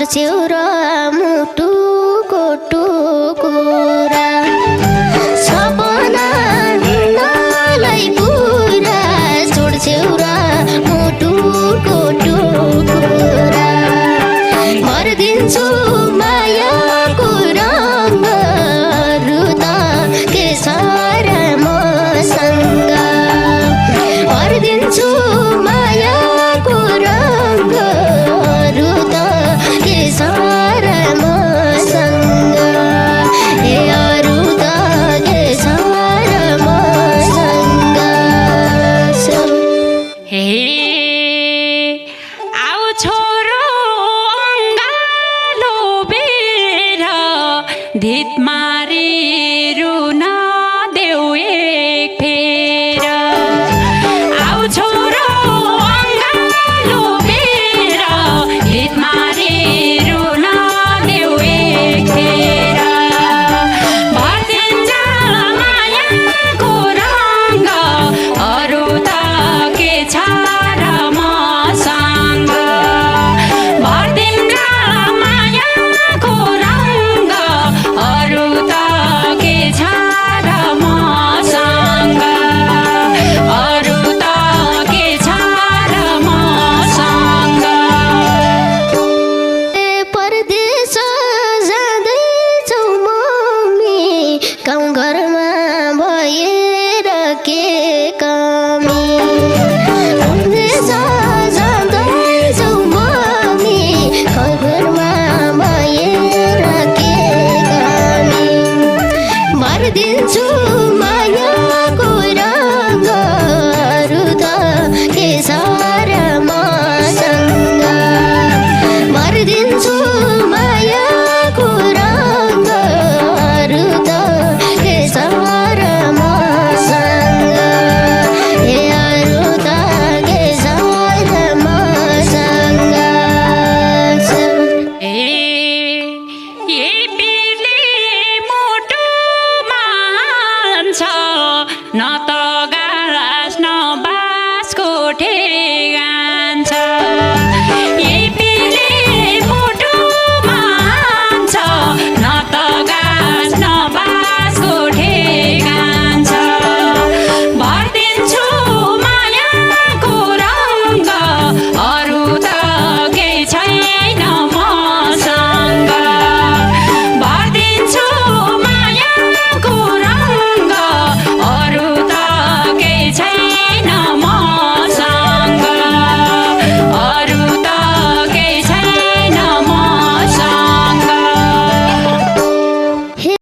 छोड्छौ र मुटुको टुकुरा सपनालाई पुरा छोड्छौ र मुटुको टुकुरा भरिदिन्छु मायाको रङहरू त के छ र मसँग भरिदिन्छु मायाको रङहरू त के छ र मसँग हे अरू त के छ र मसँग हे आऊ छोरो अङ्गालो बेर धित मारी रुन देऊ एक फेर आऊ छोरो अङ्गालो बेर धित मारी रुन देऊ एक फेर भरिदिन्छ मायाको रङ्ग अरू त के छ र मसँग भरिदिन्छ मायाको रङ्ग अरू त के छ र मसँग अरू त के छ र मसँग परदेश जाँदैछौ मम्मी गाउँघरमा भएर के कमी परदेश जाँदैछौ मम्मी गाउँघरमा भएर के कमी भरिदिन्छु मायाको रङहरू त के छ र मसँग भरिदिन्छु मायाको रङहरू त के छ र मसँग हे अरू त के छ र मसँग ए पिरले मुटुमा हान्छ न त गाँस न बाँसको ठेला